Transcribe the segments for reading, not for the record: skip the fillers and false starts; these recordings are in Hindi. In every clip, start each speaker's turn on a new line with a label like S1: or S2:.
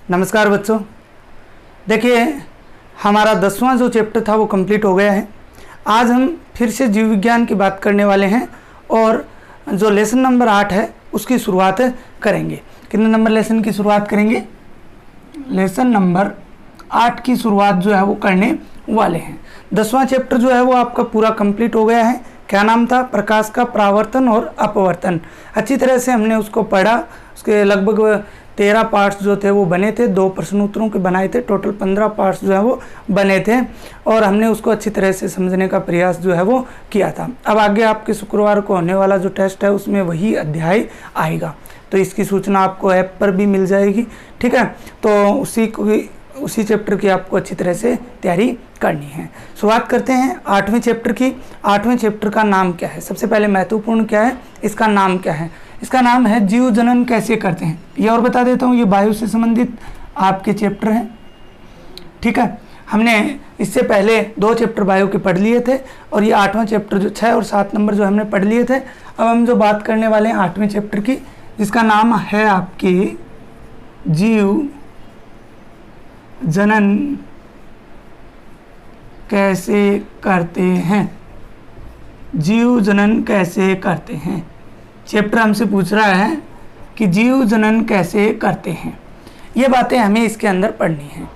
S1: नमस्कार बच्चों, देखिए हमारा 10वां जो चैप्टर था वो कंप्लीट हो गया है। आज हम फिर से जीव विज्ञान की बात करने वाले हैं और जो लेसन नंबर 8 है उसकी शुरुआत करेंगे। कितने नंबर लेसन की शुरुआत करेंगे? लेसन नंबर 8 की शुरुआत जो है वो करने वाले हैं। 10वां चैप्टर जो है वो आपका पूरा कंप्लीट हो गया है। क्या नाम था? प्रकाश का परावर्तन और अपवर्तन। अच्छी तरह से हमने उसको पढ़ा। उसके लगभग 13 पार्ट्स जो थे वो बने थे, 2 प्रश्न उत्तरों के बनाए थे, टोटल 15 पार्ट्स जो है वो बने थे और हमने उसको अच्छी तरह से समझने का प्रयास जो है वो किया था। अब आगे आपके शुक्रवार को होने वाला जो टेस्ट है उसमें वही अध्याय आएगा, तो इसकी सूचना आपको ऐप पर भी मिल जाएगी। ठीक है, तो उसी चैप्टर की आपको अच्छी तरह से तैयारी करनी है। शुरुआत करते हैं 8वें चैप्टर की। 8वें चैप्टर का नाम क्या है? सबसे पहले महत्वपूर्ण क्या है, इसका नाम क्या है? इसका नाम है जीव जनन कैसे करते हैं। ये और बता देता हूँ, ये वायु से संबंधित आपके चैप्टर हैं। ठीक है, हमने इससे पहले 2 चैप्टर वायु के पढ़ लिए थे और ये 8वां चैप्टर जो 6 और 7 नंबर जो हमने पढ़ लिए थे। अब हम जो बात करने वाले हैं 8वें चैप्टर की, जिसका नाम है आपके जीव जनन कैसे करते हैं। जीव जनन कैसे करते हैं, चैप्टर हमसे पूछ रहा है कि जीव जनन कैसे करते हैं। ये बातें हमें इसके अंदर पढ़नी है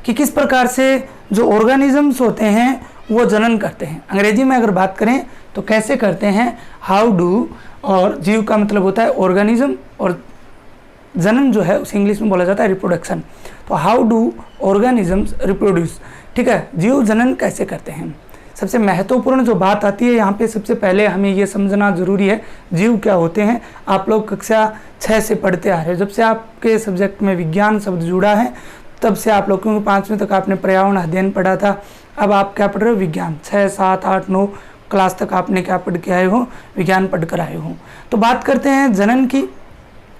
S1: कि किस प्रकार से जो ऑर्गेनिजम्स होते हैं वो जनन करते हैं। अंग्रेजी में अगर बात करें तो कैसे करते हैं, हाउ डू, और जीव का मतलब होता है ऑर्गेनिज्म और जनन जो है उसे इंग्लिश में बोला जाता है रिप्रोडक्शन। तो हाउ डू ऑर्गेनिजम्स रिप्रोड्यूस। ठीक है, जीव जनन कैसे करते हैं। सबसे महत्वपूर्ण जो बात आती है यहाँ पे, सबसे पहले हमें ये समझना ज़रूरी है जीव क्या होते हैं। आप लोग कक्षा 6 से पढ़ते आ रहे हैं, जब से आपके सब्जेक्ट में विज्ञान शब्द जुड़ा है तब से आप लोग, क्योंकि 5वीं तक आपने पर्यावरण अध्ययन पढ़ा था, अब आप क्या पढ़ रहे हो? विज्ञान। 6, 7, 8, 9 क्लास तक आपने क्या पढ़ के आए हो? विज्ञान पढ़ कर आए हो। तो बात करते हैं जनन की।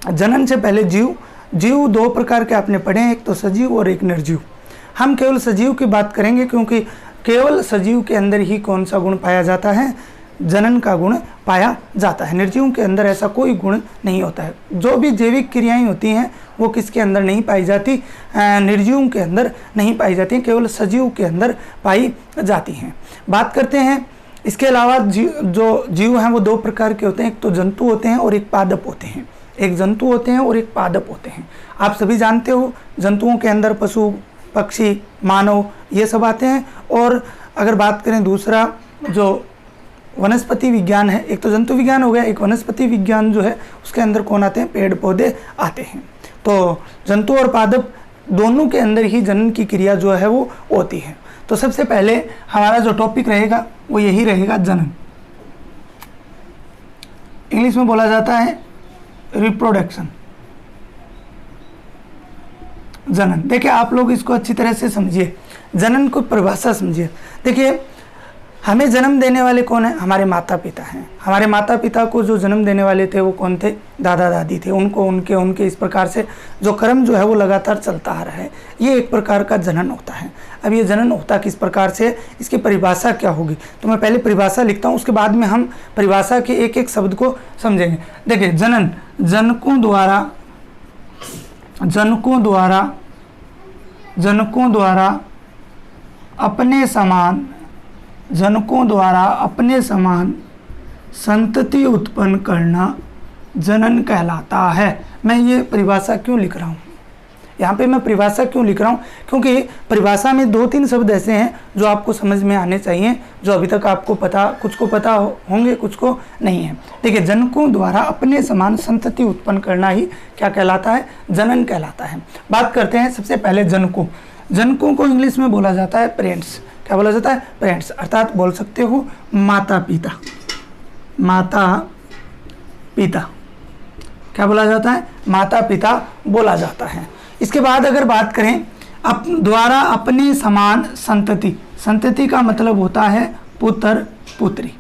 S1: जनन से पहले जीव 2 प्रकार के आपने पढ़े हैं, एक तो सजीव और एक निर्जीव। हम केवल सजीव की बात करेंगे क्योंकि केवल सजीव के अंदर ही कौन सा गुण पाया जाता है? जनन का गुण पाया जाता है। निर्जीव के अंदर ऐसा कोई गुण नहीं होता है। जो भी जैविक क्रियाएं होती हैं वो किसके अंदर नहीं पाई जाती? निर्जीव के अंदर नहीं पाई जाती, केवल सजीव के अंदर पाई जाती हैं। बात करते हैं इसके अलावा जो जीव हैं वो 2 प्रकार के होते हैं, एक तो जंतु होते हैं और एक पादप होते हैं। एक जंतु होते हैं और एक पादप होते हैं। आप सभी जानते हो जंतुओं के अंदर पशु, पक्षी, मानव ये सब आते हैं। और अगर बात करें दूसरा जो वनस्पति विज्ञान है, एक तो जंतु विज्ञान हो गया, एक वनस्पति विज्ञान जो है उसके अंदर कौन आते हैं? पेड़ पौधे आते हैं। तो जंतु और पादप दोनों के अंदर ही जनन की क्रिया जो है वो होती है। तो सबसे पहले हमारा जो टॉपिक रहेगा वो यही रहेगा, जनन। इंग्लिश में बोला जाता है रिप्रोडक्शन, जनन। देखिए आप लोग इसको अच्छी तरह से समझिए, जनन को परिभाषा समझिए। देखिए हमें जन्म देने वाले कौन है? हमारे माता पिता हैं। हमारे माता पिता को जो जन्म देने वाले थे वो कौन थे? दादा दादी थे। उनको उनके इस प्रकार से जो क्रम जो है वो लगातार चलता आ रहा है। ये एक प्रकार का जनन होता है। अब ये जनन होता किस प्रकार से, इसकी परिभाषा क्या होगी? तो मैं पहले परिभाषा लिखता हूँ, उसके बाद में हम परिभाषा के एक एक शब्द को समझेंगे। देखिए जनन, जनकों द्वारा अपने समान संतति उत्पन्न करना जनन कहलाता है। मैं ये परिभाषा क्यों लिख रहा हूँ? यहाँ पे मैं परिभाषा क्यों लिख रहा हूँ? क्योंकि परिभाषा में 2-3 शब्द ऐसे हैं जो आपको समझ में आने चाहिए, जो अभी तक आपको कुछ को पता होंगे, कुछ को नहीं है। देखिए जनकों द्वारा अपने समान संतति उत्पन्न करना ही क्या कहलाता है? जनन कहलाता है। बात करते हैं सबसे पहले जनकों को इंग्लिश में बोला जाता है पेरेंट्स। क्या बोला जाता है? पेरेंट्स, अर्थात बोल सकते हो माता पिता। क्या बोला जाता है? माता पिता बोला जाता है। इसके बाद अगर बात करें द्वारा अपने समान संतति का मतलब होता है पुत्र पुत्री।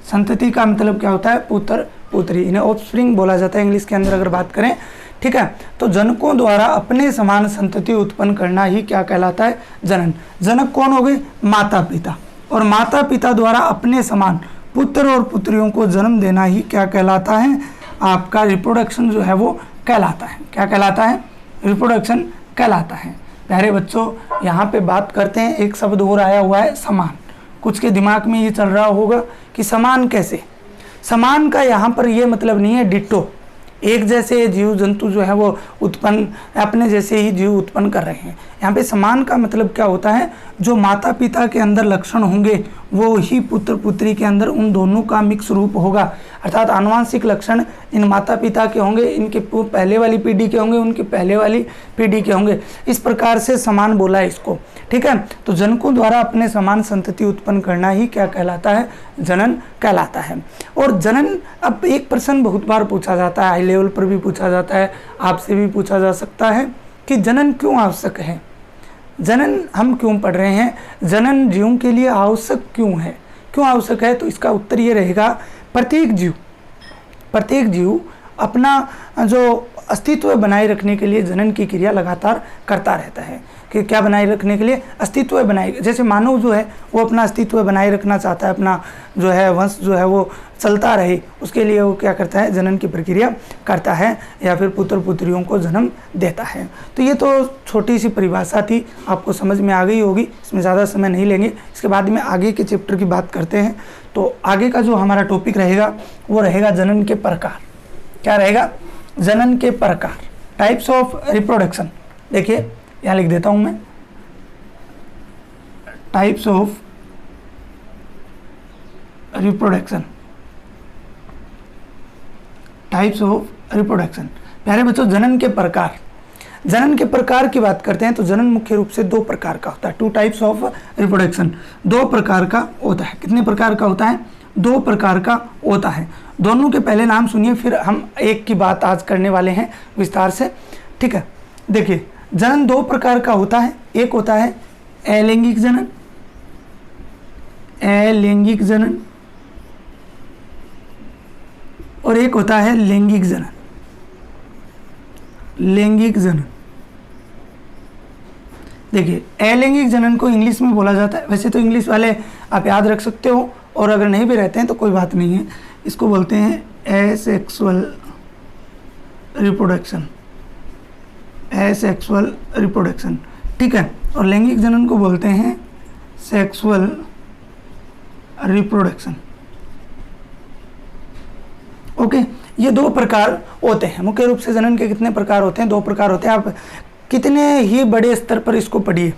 S1: संतति का मतलब क्या होता है? पुत्र पुत्री। इन्हें ऑफस्प्रिंग बोला जाता है इंग्लिश के अंदर अगर बात करें। ठीक है, तो जनकों द्वारा अपने समान संतति उत्पन्न करना ही क्या कहलाता है? जनन। जनक कौन हो गए? माता पिता। और माता पिता द्वारा अपने समान पुत्र और पुत्रियों को जन्म देना ही क्या कहलाता है? आपका रिप्रोडक्शन जो है वो कहलाता है। क्या कहलाता है? रिप्रोडक्शन कहलाता है। प्यारे बच्चों, यहाँ पे बात करते हैं, एक शब्द और आया हुआ है समान। कुछ के दिमाग में ये चल रहा होगा कि समान कैसे। समान का यहाँ पर ये मतलब नहीं है डिट्टो, एक जैसे जीव जंतु जो है वो उत्पन्न अपने जैसे ही जीव उत्पन्न कर रहे हैं। यहाँ पे समान का मतलब क्या होता है, जो माता पिता के अंदर लक्षण होंगे वो ही पुत्र पुत्री के अंदर उन दोनों का मिक्स रूप होगा। अर्थात आनुवांशिक लक्षण इन माता पिता के होंगे, इनके पहले वाली पीढ़ी के होंगे, उनके पहले वाली पीढ़ी के होंगे। इस प्रकार से समान बोला है इसको, ठीक है। तो जनकों द्वारा अपने समान संतति उत्पन्न करना ही क्या कहलाता है, जनन कहलाता है। और जनन, अब एक प्रश्न बहुत बार पूछा जाता है, हाई लेवल पर भी पूछा जाता है, आपसे भी पूछा जा सकता है कि जनन क्यों आवश्यक है, जनन हम क्यों पढ़ रहे हैं, जनन जीवों के लिए आवश्यक क्यों है, क्यों आवश्यक है। तो इसका उत्तर ये रहेगा, प्रत्येक जीव अपना जो अस्तित्व बनाए रखने के लिए जनन की क्रिया लगातार करता रहता है। कि क्या बनाए रखने के लिए, अस्तित्व बनाए, जैसे मानव जो है वो अपना अस्तित्व बनाए रखना चाहता है, अपना जो है वंश जो है वो चलता रहे, उसके लिए वो क्या करता है, जनन की प्रक्रिया करता है या फिर पुत्र पुत्रियों को जन्म देता है। तो ये तो छोटी सी परिभाषा थी, आपको समझ में आ गई होगी, इसमें ज़्यादा समय नहीं लेंगे। इसके बाद में आगे के चैप्टर की बात करते हैं। तो आगे का जो हमारा टॉपिक रहेगा वो रहेगा जनन के प्रकार। क्या रहेगा, जनन के प्रकार, टाइप्स ऑफ रिप्रोडक्शन। देखिए यहाँ लिख देता हूँ मैं, types of reproduction, types of reproduction. प्यारे बच्चों, जनन के प्रकार, जनन के प्रकार की बात करते हैं तो जनन मुख्य रूप से 2 प्रकार का होता है। 2 टाइप्स ऑफ रिप्रोडक्शन, 2 प्रकार का होता है। कितने प्रकार का होता है, 2 प्रकार का होता है। दोनों के पहले नाम सुनिए, फिर हम एक की बात आज करने वाले हैं विस्तार से, ठीक है। देखिए, जनन 2 प्रकार का होता है। एक होता है अलैंगिक जनन, अलैंगिक जनन, और एक होता है लैंगिक जनन, लैंगिक जनन। देखिए, अलैंगिक जनन को इंग्लिश में बोला जाता है, वैसे तो इंग्लिश वाले आप याद रख सकते हो, और अगर नहीं भी रहते हैं तो कोई बात नहीं है, इसको बोलते हैं एसेक्सुअल रिप्रोडक्शन, एसेक्सुअल रिप्रोडक्शन, ठीक है। और लैंगिक जनन को बोलते हैं सेक्सुअल रिप्रोडक्शन। ओके, ये 2 प्रकार होते हैं। मुख्य रूप से जनन के कितने प्रकार होते हैं, 2 प्रकार होते हैं। आप कितने ही बड़े स्तर पर इसको पढ़िए,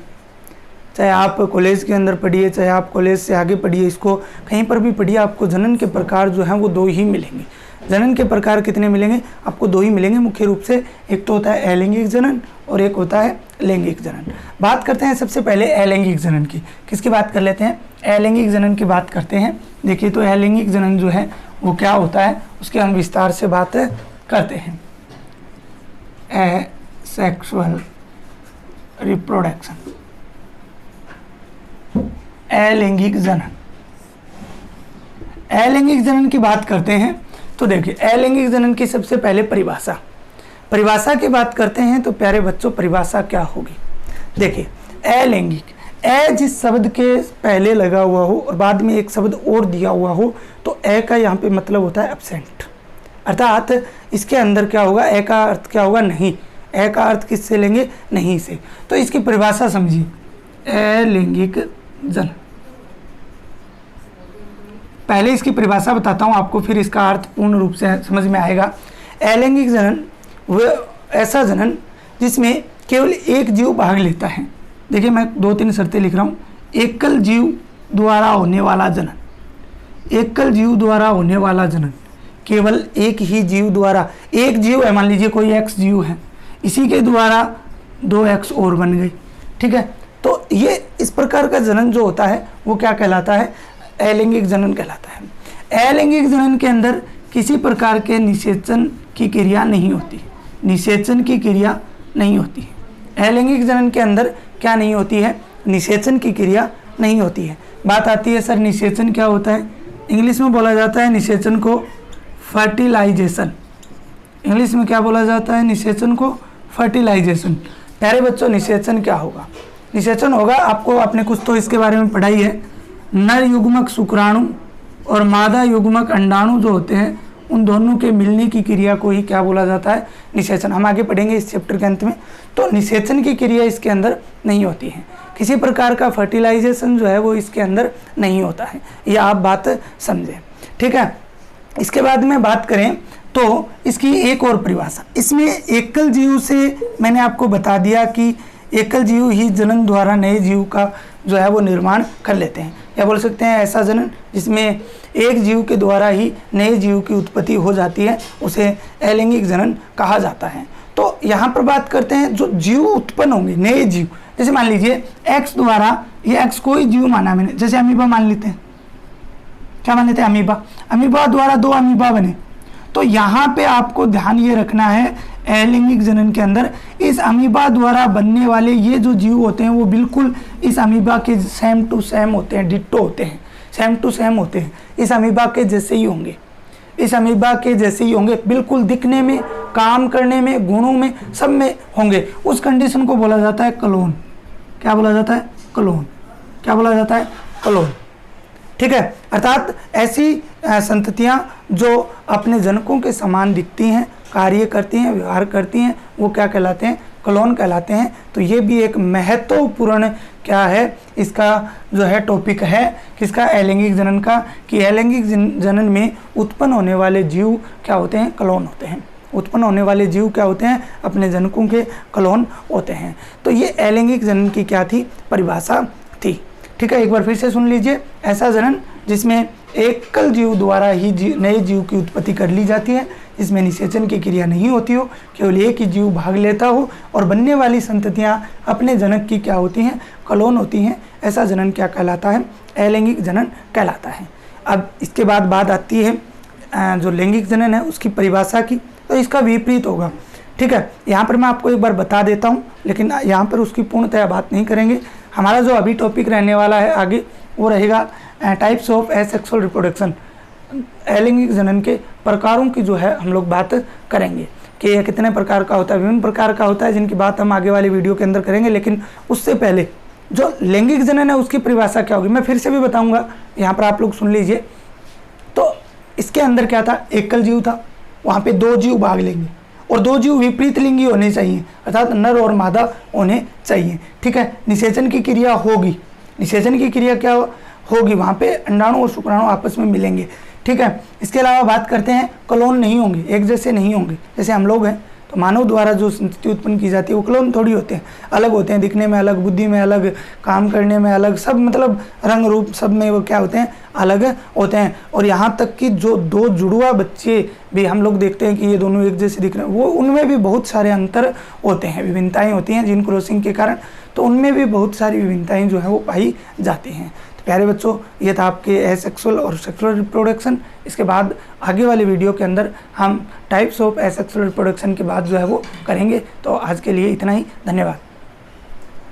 S1: चाहे आप कॉलेज के अंदर पढ़िए, चाहे आप कॉलेज से आगे पढ़िए, इसको कहीं पर भी पढ़िए, आपको जनन के प्रकार जो हैं वो 2 ही मिलेंगे। जनन के प्रकार कितने मिलेंगे, आपको 2 ही मिलेंगे मुख्य रूप से। एक तो होता है अलैंगिक जनन और एक होता है लैंगिक जनन। बात करते हैं सबसे पहले अलैंगिक जनन की। किसकी बात कर लेते हैं, अलैंगिक जनन की बात करते हैं। देखिए, तो अलैंगिक जनन जो है वो क्या होता है, उसके हम विस्तार से बात करते हैं। एसेक्सुअल रिप्रोडक्शन, अलैंगिक जनन। अलैंगिक जनन की बात करते हैं तो देखिए, अलैंगिक जनन की सबसे पहले परिभाषा की बात करते हैं तो प्यारे बच्चों, परिभाषा क्या होगी। देखिए, अलैंगिक, जिस शब्द के पहले लगा हुआ हो और बाद में एक शब्द और दिया हुआ हो तो का यहाँ पे मतलब होता है एब्सेंट, अर्थात इसके अंदर क्या होगा, का अर्थ क्या होगा, नहीं। का अर्थ किससे लेंगे, नहीं से। तो इसकी परिभाषा समझिए, अलैंगिक जनन। पहले इसकी परिभाषा बताता हूँ आपको, फिर इसका अर्थ पूर्ण रूप से समझ में आएगा। अलैंगिक जनन वह ऐसा जनन जिसमें केवल एक जीव भाग लेता है। देखिए, मैं 2-3 शर्तें लिख रहा हूँ। एकल जीव द्वारा होने वाला जनन, एकल जीव द्वारा होने वाला जनन, केवल एक ही जीव द्वारा, एक जीव है, मान लीजिए कोई एक्स जीव है, इसी के द्वारा 2 एक्स और बन गई, ठीक है। तो ये इस प्रकार का जनन जो होता है वो क्या कहलाता है, अलैंगिक जनन कहलाता है। अलैंगिक जनन के अंदर किसी प्रकार के निषेचन की क्रिया नहीं होती, निषेचन की क्रिया नहीं होती है। अलैंगिक जनन के अंदर क्या नहीं होती है, निषेचन की क्रिया नहीं होती है। बात आती है सर निषेचन क्या होता है, इंग्लिश में बोला जाता है निषेचन को फर्टिलाइजेशन। इंग्लिश में क्या बोला जाता है, निषेचन को फर्टिलाइजेशन। प्यारे बच्चों, निषेचन क्या होगा, निषेचन होगा, आपको आपने कुछ तो इसके बारे में पढ़ाई है, नर युग्मक शुक्राणु और मादा युग्मक अंडाणु जो होते हैं उन दोनों के मिलने की क्रिया को ही क्या बोला जाता है, निषेचन। हम आगे पढ़ेंगे इस चैप्टर के अंत में। तो निषेचन की क्रिया इसके अंदर नहीं होती है, किसी प्रकार का फर्टिलाइजेशन जो है वो इसके अंदर नहीं होता है, ये आप बात समझें, ठीक है। इसके बाद में बात करें तो इसकी एक और परिभाषा, इसमें एकल जीव से मैंने आपको बता दिया कि एकल जीव ही जनन द्वारा नए जीव का जो है वो निर्माण कर लेते हैं, या बोल सकते हैं ऐसा जनन जिसमें एक जीव के द्वारा ही नए जीव की उत्पत्ति हो जाती है, उसे अलैंगिक जनन कहा जाता है। तो यहाँ पर बात करते हैं जो जीव उत्पन्न होंगे, नए जीव, जैसे मान लीजिए एक्स द्वारा, ये एक्स कोई जीव माना मैंने, जैसे अमीबा मान लेते हैं, क्या मान लेते हैं, अमीबा, अमीबा द्वारा 2 अमीबा बने। तो यहाँ पे आपको ध्यान ये रखना है अलैंगिक जनन के अंदर इस अमीबा द्वारा बनने वाले ये जो जीव होते हैं वो बिल्कुल इस अमीबा के सेम टू सेम होते हैं, डिट्टो होते हैं, सेम टू सेम होते हैं, इस अमीबा के जैसे ही होंगे, इस अमीबा के जैसे ही होंगे, बिल्कुल दिखने में, काम करने में, गुणों में, सब में होंगे। उस कंडीशन को बोला जाता है क्लोन। क्या बोला जाता है, क्लोन। क्या बोला जाता है, क्लोन, ठीक है। अर्थात ऐसी संततियां जो अपने जनकों के समान दिखती हैं, कार्य करती हैं, व्यवहार करती हैं, वो क्या कहलाते हैं, क्लोन कहलाते हैं। तो ये भी एक महत्वपूर्ण क्या है, इसका जो है टॉपिक है किसका, अलैंगिक जनन का, कि अलैंगिक जनन में उत्पन्न होने वाले जीव क्या होते हैं, क्लोन होते हैं। उत्पन्न होने वाले जीव क्या होते हैं, अपने जनकों के क्लोन होते हैं। तो ये अलैंगिक जनन की क्या थी, परिभाषा थी, ठीक है। एक बार फिर से सुन लीजिए, ऐसा जनन जिसमें एकल जीव द्वारा ही नए जीव की उत्पत्ति कर ली जाती है, इसमें निषेचन की क्रिया नहीं होती हो, केवल एक ही जीव भाग लेता हो और बनने वाली संततियां अपने जनक की क्या होती हैं, क्लोन होती हैं, ऐसा जनन क्या कहलाता है, अलैंगिक जनन कहलाता है। अब इसके बाद बात आती है जो लैंगिक जनन है उसकी परिभाषा की, तो इसका विपरीत होगा, ठीक है। यहाँ पर मैं आपको एक बार बता देता हूँ, लेकिन यहाँ पर उसकी पूर्णतया बात नहीं करेंगे। हमारा जो अभी टॉपिक रहने वाला है आगे वो रहेगा टाइप्स ऑफ एसेक्सुअल रिप्रोडक्शन, अलैंगिक जनन के प्रकारों की जो है हम लोग बात करेंगे कि यह कितने प्रकार का होता है, विभिन्न प्रकार का होता है, जिनकी बात हम आगे वाले वीडियो के अंदर करेंगे। लेकिन उससे पहले जो लैंगिक जनन है उसकी परिभाषा क्या होगी मैं फिर से भी बताऊंगा, यहाँ पर आप लोग सुन लीजिए। तो इसके अंदर क्या था, एकल जीव था, वहाँ पे 2 जीव भाग लेंगे और 2 जीव विपरीत लिंगी होने चाहिए, अर्थात नर और मादा होने चाहिए, ठीक है। निषेचन की क्रिया होगी, निषेचन की क्रिया क्या होगी, वहाँ पे अंडाणु और शुक्राणु आपस में मिलेंगे, ठीक है। इसके अलावा बात करते हैं क्लोन नहीं होंगे, एक जैसे नहीं होंगे। जैसे हम लोग हैं तो मानव द्वारा जो संतति उत्पन्न की जाती है वो क्लोन थोड़ी होते हैं, अलग होते हैं, दिखने में अलग, बुद्धि में अलग, काम करने में अलग, सब मतलब रंग रूप सब में वो क्या होते हैं, अलग होते हैं। और यहाँ तक कि जो 2 जुड़वा बच्चे भी हम लोग देखते हैं कि ये दोनों एक जैसे दिख रहे हैं, वो उनमें भी बहुत सारे अंतर होते हैं, विभिन्नताएँ होती हैं जीन क्रॉसिंग के कारण, तो उनमें भी बहुत सारी विभिन्नताएँ जो है वो पाई जाती हैं। प्यारे बच्चों, ये था आपके एसेक्सुअल और सेक्सुअल रिप्रोडक्शन। इसके बाद आगे वाले वीडियो के अंदर हम टाइप्स ऑफ एसेक्सुअल रिप्रोडक्शन के बाद जो है वो करेंगे। तो आज के लिए इतना ही, धन्यवाद।